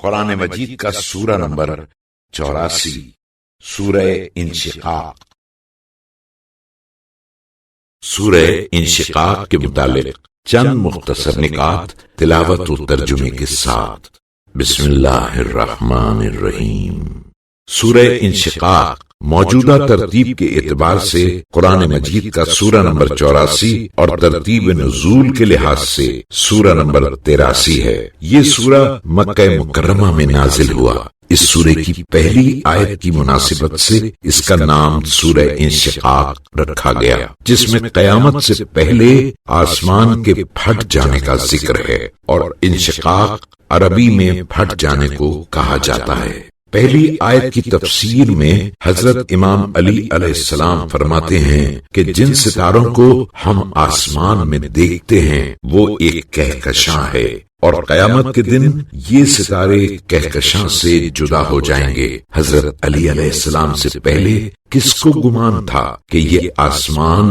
قرآن مجید کا سورہ نمبر 84، سورہ انشقاق۔ سورہ انشقاق کے متعلق چند مختصر نکات تلاوت و ترجمے کے ساتھ۔ بسم اللہ الرحمن الرحیم۔ سورہ انشقاق موجودہ ترتیب کے اعتبار سے قرآن مجید کا سورہ نمبر 84 اور ترتیب نزول کے لحاظ سے سورہ نمبر 83 ہے۔ یہ سورہ مکہ مکرمہ میں نازل ہوا۔ اس سورہ کی پہلی آیت کی مناسبت سے اس کا نام سورہ انشقاق رکھا گیا، جس میں قیامت سے پہلے آسمان کے پھٹ جانے کا ذکر ہے، اور انشقاق عربی میں پھٹ جانے کو کہا جاتا ہے۔ پہلی آیت کی تفسیر میں حضرت امام علی علیہ السلام فرماتے ہیں کہ جن ستاروں کو ہم آسمان میں دیکھتے ہیں وہ ایک کہکشاں ہے، اور قیامت کے دن یہ ستارے کہکشاں سے جدا ہو جائیں گے۔ حضرت علی علیہ السلام سے پہلے کس کو گمان تھا کہ یہ آسمان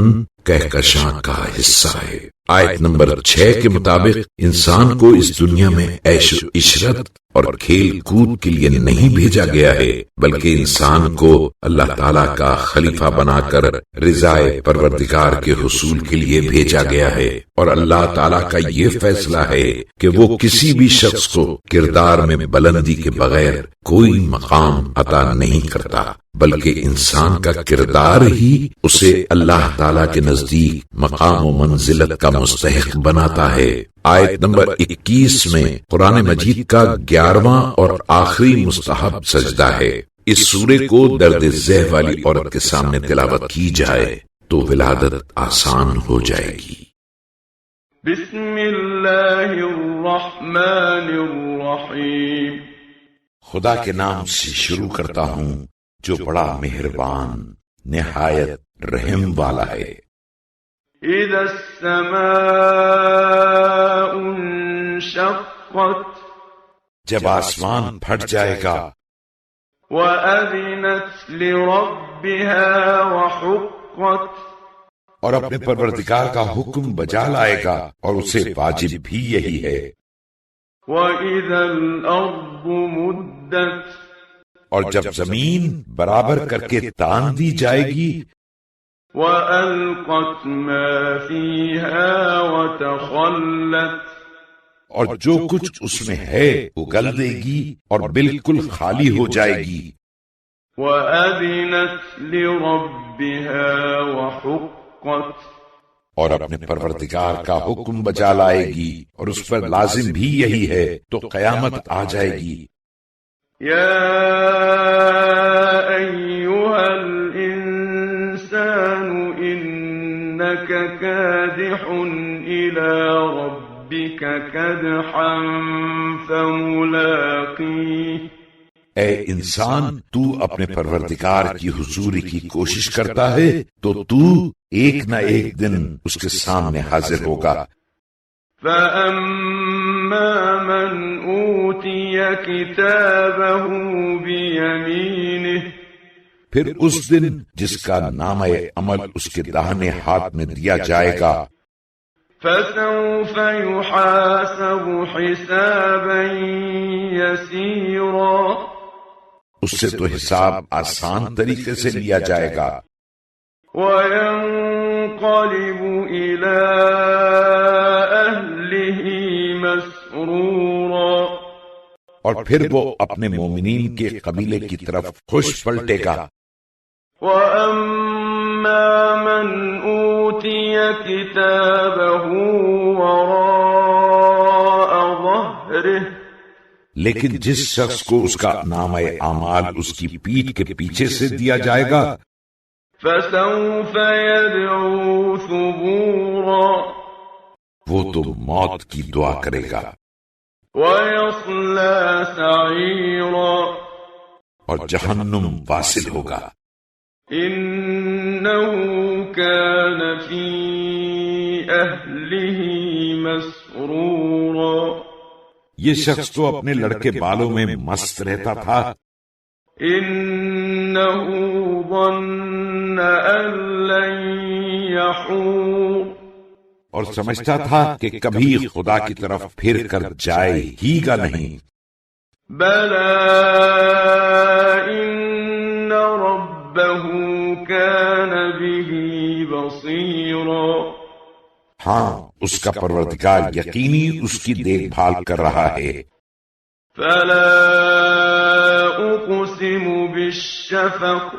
کہکشاں کا حصہ ہے؟ آیت نمبر 6 کے مطابق انسان کو اس دنیا میں عیش و عشرت اور کھیل کود کے لیے نہیں بھیجا گیا ہے، بلکہ انسان کو اللہ تعالیٰ کا خلیفہ بنا کر رضائے پروردگار کے حصول کے لیے بھیجا گیا ہے، اور اللہ تعالیٰ کا یہ فیصلہ ہے کہ وہ کسی بھی شخص کو کردار میں بلندی کے بغیر کوئی مقام عطا نہیں کرتا، بلکہ انسان کا کردار ہی اسے اللہ تعالیٰ کے نزدیک مقام و منزلت کا مستحق بناتا ہے۔ آیت نمبر 21 میں قرآن مجید کا 11واں اور آخری مستحب سجدہ ہے۔ اس سورے کو درد ذہ والی عورت کے سامنے تلاوت کی جائے تو ولادت آسان ہو جائے گی۔ بسم اللہ الرحمن الرحیم۔ خدا کے نام سے شروع کرتا ہوں جو بڑا مہربان نہایت رحم والا ہے۔ اذا السماء انشقت، جب آسمان پھٹ جائے گا، وَأَذِنَتْ لِرَبِّهَا وَحُقَّتْ، اور اپنے پروردگار کا حکم بجا لائے گا، اور اسے واجب بھی یہی ہے۔ وَإِذَا الْأَرْضُ مُدَّتْ، اور جب زمین برابر کر کے تان دی جائے گی، وَأَلْقَتْ مَا فِيهَا وَتَخَلَّتْ، اور جو کچھ اس میں ہے اگل دے گی اور بالکل خالی ہو جائے گی۔ وَأَذِنَتْ لِرَبِّهَا وَحُقَّتْ، اور اپنے پروردگار کا حکم بجا لائے گی، اور اس پر لازم بھی یہی ہے، تو قیامت آ جائے گی۔ یا ایھا الانسان انک کادح الی ربک کدحا فملاقیہ، اے انسان، تو اپنے پروردگار کی حضوری کی کوشش کرتا ہے تو ایک نہ ایک دن اس کے سامنے حاضر ہوگا۔ فَأَمَّا مَنْ أُوتِيَ كِتَابَهُ بِيَمِينِهِ، پھر اس دن جس کا نامہ عمل اس کے داہنے ہاتھ میں دیا جائے گا، فَسَوْفَ يُحَاسَبُ حِسَابًا يَسِيرًا، اس سے تو حساب آسان طریقے سے لیا جائے گا۔ وَيَنْقَلِبُ إِلَىٰ أَهْلِهِ مَسْرُورًا، اور پھر وہ اپنے مومنین کے قبیلے کی طرف خوش پلٹے گا۔ وَأَمَّا مَنْ أُوتِيَ كِتَابَهُ وَرَاءَ ظَهْرِهِ، لیکن جس شخص کو اس کا نامہ اعمال اس کی پیٹھ کے پیچھے سے دیا جائے گا، فَسَوْفَ يَدْعُو ثُبُورًا، وہ تو موت کی دعا کرے گا۔ وَيَصْلَىٰ سَعِيرًا، اور جہنم واصل ہوگا۔ إِنَّهُ كَانَ فِي أَهْلِهِ مَسْرُورًا، یہ شخص تو اپنے لڑکے بالوں میں مست رہتا تھا۔ إِنَّهُ ظَنَّ أَن لَّن يَحُورَ، اور سمجھتا تھا کہ کبھی خدا کی طرف پھر کر جائے ہی گا نہیں۔ بلى إن ربه كان به بصيرا. ہاں، اس کا پروردگار یقینی اس کی دیکھ بھال کر رہا ہے. فلا أقسم بالشفق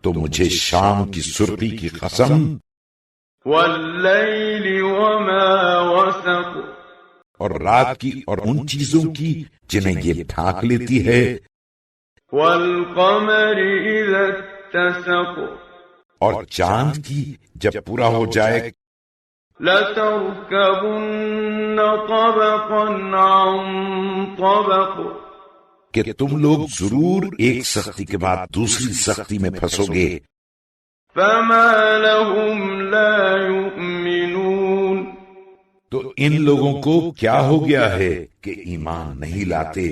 تو مجھے شام کی سرخی کی قسم والليل وما وسق اور رات کی اور ان چیزوں کی جنہیں یہ ڈھانک لیتی ہے، والقمر إذا اتسق اور چاند کی جب پورا ہو جائے. لتركبن طبقا عن طبق کہ تم لوگ ضرور ایک سختی کے بعد دوسری سختی میں پھنسو گے. فما لهم لا يؤمنون تو ان لوگوں کو کیا ہو گیا ہے کہ ایمان نہیں لاتے.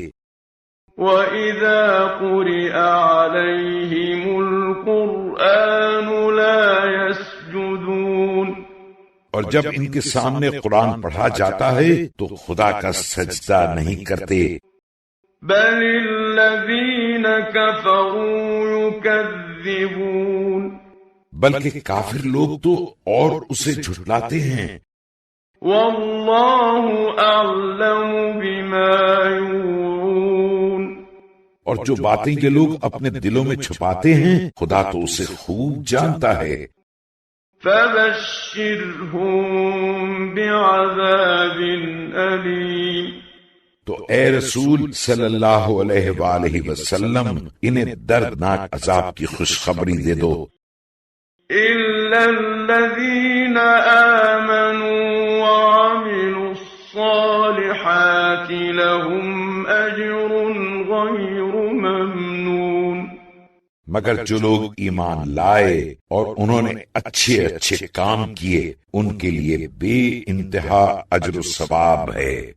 وَإِذَا قُرِئَ عَلَيْهِمُ الْقُرْآنُ لَا يَسْجُدُونَ اور جب ان کے سامنے قرآن پڑھا جاتا ہے تو خدا کا سجدہ نہیں کرتے. بَلِ الَّذِينَ كَفَرُوا يُكَذِّبُونَ بلکہ کافر لوگ تو اور اسے جھٹلاتے ہیں. وَاللَّهُ أَعْلَمُ بِمَا يُوعُونَ اور جو باتیں یہ لوگ اپنے دلوں میں چھپاتے ہیں خدا تو اسے خوب جانتا ہے. فَبَشِّرْهُم بِعَذَابٍ أَلِيمٍ تو اے رسول صلی اللہ علیہ وآلہ وسلم انہیں دردناک عذاب کی خوشخبری دے دو. إِلَّا الَّذِينَ آمَنُوا وَعَمِلُوا الصَّالِحَاتِ لَهُمْ أَجْرٌ غَيْرُ مَمْنُونٍ مگر جو لوگ ایمان لائے اور انہوں نے اچھے اچھے کام کیے ان کے لیے بے انتہا اجر و ثواب ہے.